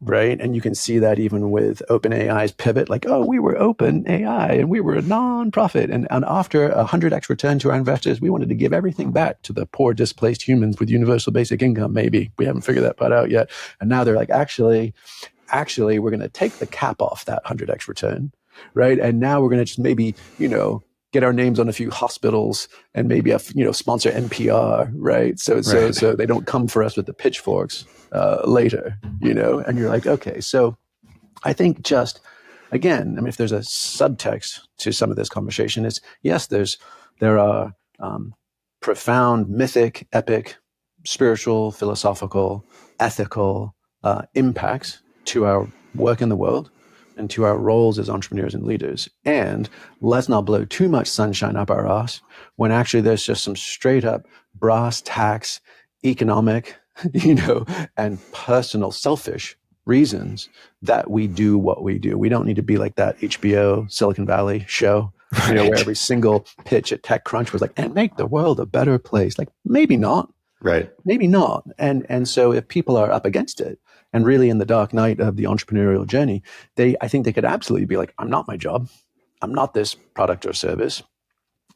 right? And you can see that even with OpenAI's pivot, like, oh, we were OpenAI and we were a non-profit. And after 100x return to our investors, we wanted to give everything back to the poor, displaced humans with universal basic income. Maybe we haven't figured that part out yet. And now they're like, actually, we're going to take the cap off that 100x return, right? And now we're going to just maybe, get our names on a few hospitals and maybe sponsor NPR, right? So they don't come for us with the pitchforks later, and you're like, okay. So I think just, again, if there's a subtext to some of this conversation, is yes, there are profound, mythic, epic, spiritual, philosophical, ethical impacts to our work in the world and to our roles as entrepreneurs and leaders. And let's not blow too much sunshine up our ass when actually there's just some straight up brass tacks, economic, and personal selfish reasons that we do what we do. We don't need to be like that HBO Silicon Valley show, where every single pitch at TechCrunch was like, and make the world a better place. Like, maybe not. Right. Maybe not. And so if people are up against it, and really in the dark night of the entrepreneurial journey, I think they could absolutely be like, I'm not my job. I'm not this product or service.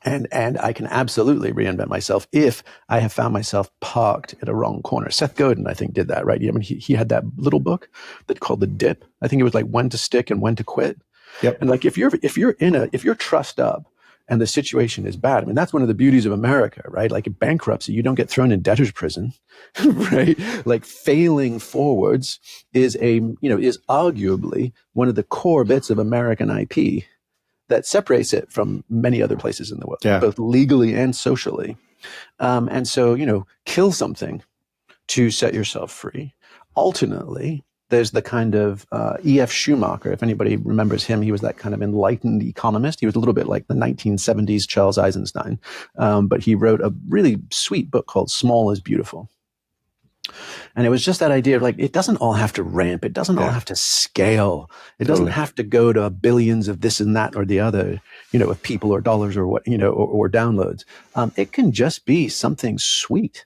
And I can absolutely reinvent myself if I have found myself parked at a wrong corner. Seth Godin, I think, did that, right? He had that little book that called The Dip. I think it was like when to stick and when to quit. Yep. And like, if you're trussed up and the situation is bad, that's one of the beauties of America, right? Like, in bankruptcy, you don't get thrown in debtor's prison, right? Like, failing forwards is arguably one of the core bits of American IP that separates it from many other places in the world, both legally and socially. And so, kill something to set yourself free. Alternately, there's the kind of E.F. Schumacher. If anybody remembers him, he was that kind of enlightened economist. He was a little bit like the 1970s Charles Eisenstein. But he wrote a really sweet book called Small is Beautiful. And it was just that idea of like, it doesn't all have to ramp. It doesn't all have to scale. It doesn't have to go to billions of this and that or the other, of people or dollars or what, or downloads. It can just be something sweet.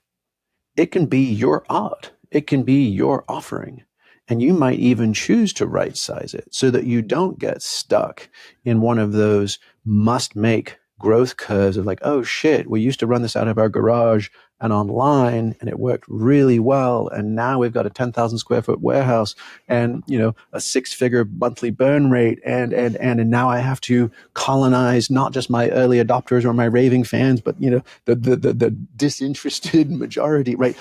It can be your art. It can be your offering. And you might even choose to right size it so that you don't get stuck in one of those must make growth curves of like, oh shit, we used to run this out of our garage and online and it worked really well. And now we've got a 10,000 square foot warehouse and, a 6-figure monthly burn rate. And now I have to colonize not just my early adopters or my raving fans, but, the disinterested majority, right?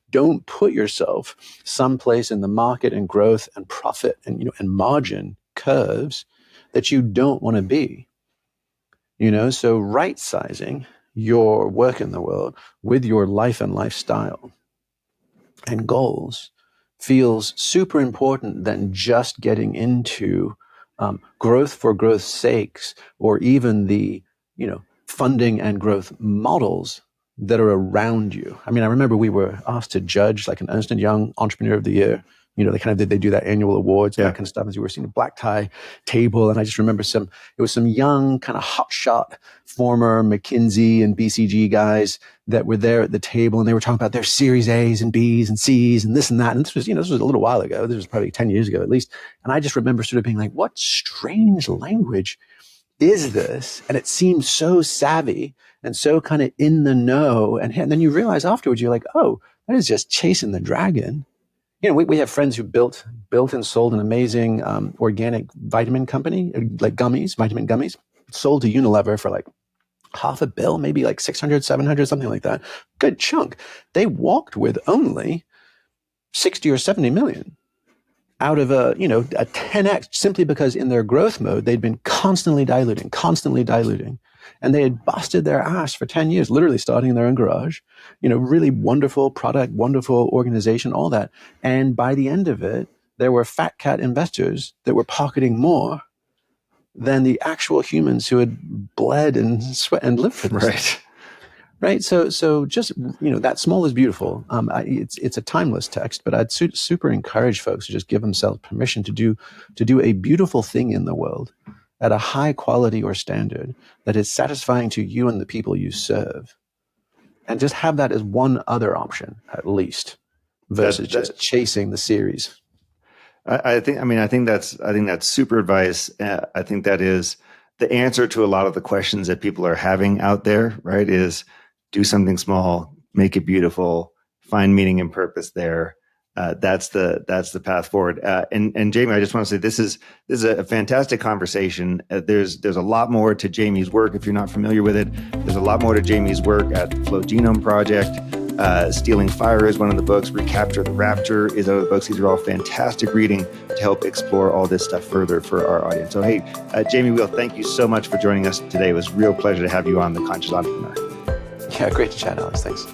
Don't put yourself someplace in the market and growth and profit and, and margin curves that you don't want to be. So right sizing your work in the world with your life and lifestyle and goals feels super important than just getting into growth for growth's sakes, or even the, funding and growth models that are around you. I remember we were asked to judge like an Ernst & Young Entrepreneur of the Year. They do that annual awards and that kind of stuff. As we were seeing a black tie table. And I just remember it was some young kind of hotshot former McKinsey and BCG guys that were there at the table. And they were talking about their series A's and B's and C's and this and that. And this was a little while ago. This was probably 10 years ago at least. And I just remember sort of being like, what strange language is this? And it seemed so savvy and so kind of in the know. And then you realize afterwards, you're like, oh, that is just chasing the dragon. We have friends who built and sold an amazing organic vitamin company, like vitamin gummies, sold to Unilever for like $500 million, maybe like 600, 700, something like that. Good chunk. They walked with only 60 or 70 million out of a 10x, simply because in their growth mode, they'd been constantly diluting. And they had busted their ass for 10 years, literally starting in their own garage, really wonderful product, wonderful organization, all that. And by the end of it, there were fat cat investors that were pocketing more than the actual humans who had bled and sweat and lived for this. Right. Right. So just, that small is beautiful. It's a timeless text, but I'd super encourage folks to just give themselves permission to do a beautiful thing in the world at a high quality or standard that is satisfying to you and the people you serve. And just have that as one other option, at least, versus just chasing the series. I think that's super advice. I think that is the answer to a lot of the questions that people are having out there, right? Is do something small, make it beautiful, find meaning and purpose there. That's the path forward. And Jamie, I just want to say this is a fantastic conversation. There's a lot more to Jamie's work if you're not familiar with it. There's a lot more to Jamie's work at the Flow Genome Project. Stealing Fire is one of the books. Recapture the Rapture is other books. These are all fantastic reading to help explore all this stuff further for our audience. So, hey, Jamie Wheal, thank you so much for joining us today. It was a real pleasure to have you on The Conscious Entrepreneur. Yeah, great to chat, Alex. Thanks.